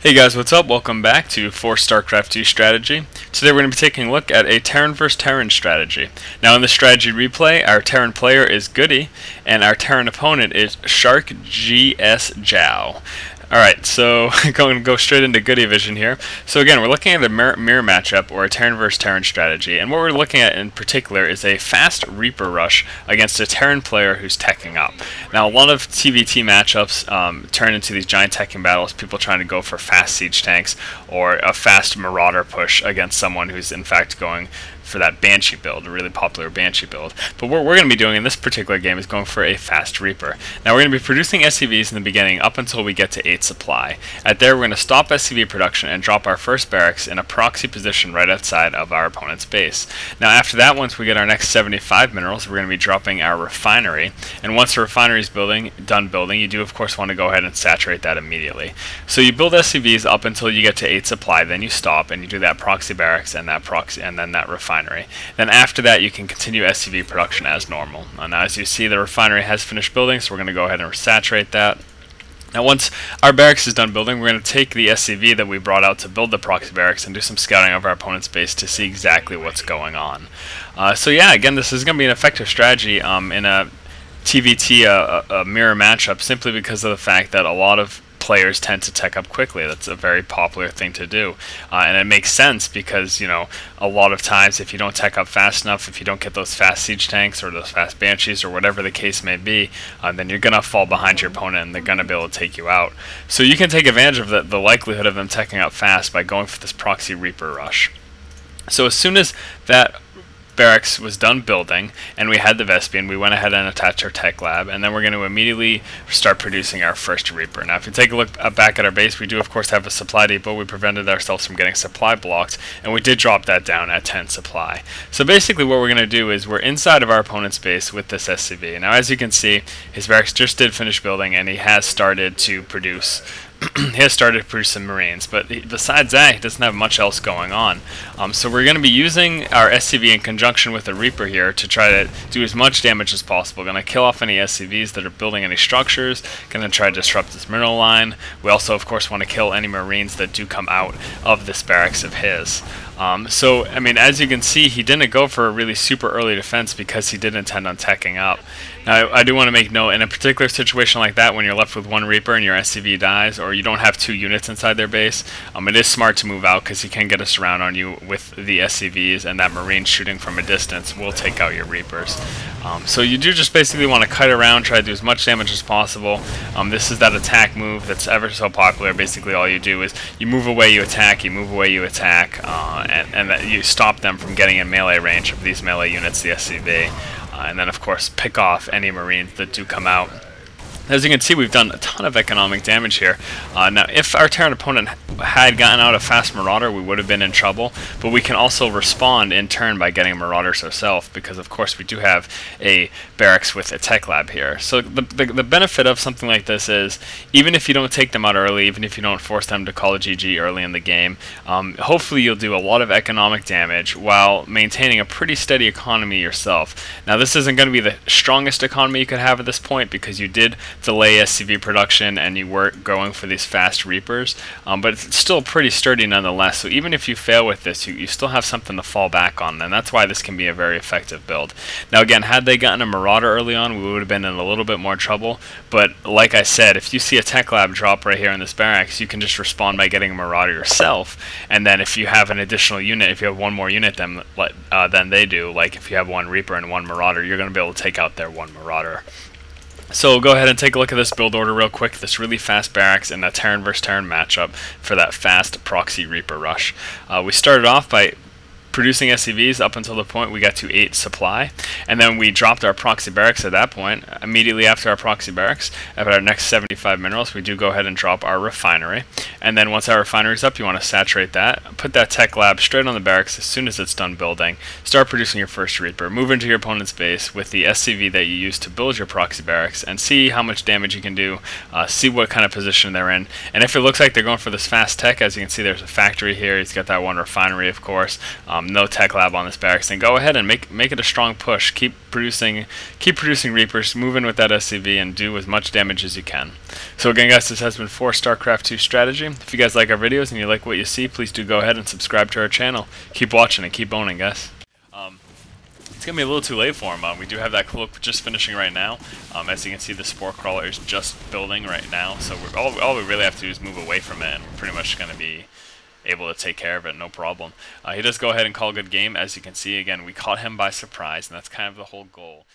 Hey guys, what's up? Welcome back to For StarCraft 2 Strategy. Today we're going to be taking a look at a Terran vs. Terran strategy. Now in the strategy replay, our Terran player is Goody, and our Terran opponent is Shark GS Jow. Alright, so going to go straight into Goody Vision here. So again, we're looking at a mirror matchup or a Terran vs. Terran strategy, and what we're looking at in particular is a fast Reaper rush against a Terran player who's teching up. Now a lot of TvT matchups turn into these giant teching battles, people trying to go for fast siege tanks or a fast Marauder push against someone who's in fact going for that Banshee build, a really popular Banshee build. But what we're going to be doing in this particular game is going for a fast Reaper. Now we're going to be producing SCVs in the beginning up until we get to 8 supply. At there we're going to stop SCV production and drop our first barracks in a proxy position right outside of our opponent's base. Now after that, once we get our next 75 minerals, we're going to be dropping our refinery, and once the refinery is done building, you do of course want to go ahead and saturate that immediately. So you build SCVs up until you get to 8 supply, then you stop and you do that proxy barracks and then that refinery. Then after that you can continue SCV production as normal. Now as you see, the refinery has finished building, so we're going to go ahead and saturate that. Now once our barracks is done building, we're going to take the SCV that we brought out to build the proxy barracks and do some scouting of our opponent's base to see exactly what's going on. So yeah, again, this is going to be an effective strategy in a TvT a mirror matchup, simply because of the fact that a lot of players tend to tech up quickly. That's a very popular thing to do, and it makes sense because, you know, a lot of times if you don't tech up fast enough, if you don't get those fast siege tanks or those fast banshees or whatever the case may be, then you're gonna fall behind your opponent and they're gonna be able to take you out. So you can take advantage of the likelihood of them teching up fast by going for this proxy Reaper rush. So as soon as that barracks was done building and we had the Vespian, we went ahead and attached our tech lab, and then we're going to immediately start producing our first Reaper. Now if you take a look back at our base, we do of course have a supply depot. We prevented ourselves from getting supply blocked, and we did drop that down at 10 supply. So basically what we're going to do is we're inside of our opponent's base with this SCV. Now as you can see, his barracks just did finish building and he has started to produce some Marines, but besides that, he doesn't have much else going on. So we're going to be using our SCV in conjunction with the Reaper here to try to do as much damage as possible. We're going to kill off any SCVs that are building any structures, going to try to disrupt this mineral line. We also, of course, want to kill any Marines that do come out of this barracks of his. So, I mean, as you can see, he didn't go for a really super early defense because he did intend on teching up. Now, I do want to make note, in a particular situation like that, when you're left with one Reaper and your SCV dies, or you don't have 2 units inside their base, it is smart to move out because he can get a surround on you with the SCVs, and that Marine shooting from a distance will take out your Reapers. So you do just basically want to kite around, try to do as much damage as possible. This is that attack move that's ever so popular. Basically all you do is you move away, you attack, you move away, you attack, and that you stop them from getting in melee range of these melee units, the SCV. And then of course pick off any Marines that do come out. As you can see, we've done a ton of economic damage here. Now, if our Terran opponent had gotten out a fast Marauder, we would have been in trouble, but we can also respond in turn by getting Marauders ourselves, because of course we do have a barracks with a tech lab here. So the benefit of something like this is, even if you don't take them out early, even if you don't force them to call a GG early in the game, hopefully you'll do a lot of economic damage while maintaining a pretty steady economy yourself. Now this isn't going to be the strongest economy you could have at this point, because you did delay SCV production and you were going for these fast Reapers, but it's still pretty sturdy nonetheless. So even if you fail with this, you still have something to fall back on, and that's why this can be a very effective build. Now again, had they gotten a Marauder early on, we would have been in a little bit more trouble, but like I said, if you see a tech lab drop right here in this barracks, you can just respond by getting a Marauder yourself, and then if you have an additional unit, if you have one more unit than they do, like if you have 1 Reaper and 1 Marauder, you're going to be able to take out their 1 Marauder. So go ahead and take a look at this build order real quick, this really fast barracks and a Terran vs. Terran matchup for that fast proxy Reaper rush. We started off by producing SCVs up until the point we got to 8 supply, and then we dropped our proxy barracks at that point. Immediately after our proxy barracks, at our next 75 minerals, we do go ahead and drop our refinery, and then once our refinery is up, you want to saturate that, put that tech lab straight on the barracks as soon as it's done building, start producing your first Reaper, move into your opponent's base with the SCV that you used to build your proxy barracks, and see how much damage you can do, see what kind of position they're in, and if it looks like they're going for this fast tech, as you can see there's a factory here, he's got that 1 refinery of course, no tech lab on this barracks, then go ahead and make it a strong push. Keep producing Reapers, move in with that SCV, and do as much damage as you can. So again, guys, this has been 4 StarCraft 2 strategy. If you guys like our videos and you like what you see, please do go ahead and subscribe to our channel. Keep watching and keep owning, guys. It's going to be a little too late for him. We do have that cloak just finishing right now. As you can see, the Spore Crawler is just building right now. So all we really have to do is move away from it, and we're pretty much going to be able to take care of it, no problem. He does go ahead and call a good game. As you can see, again, we caught him by surprise, and that's kind of the whole goal.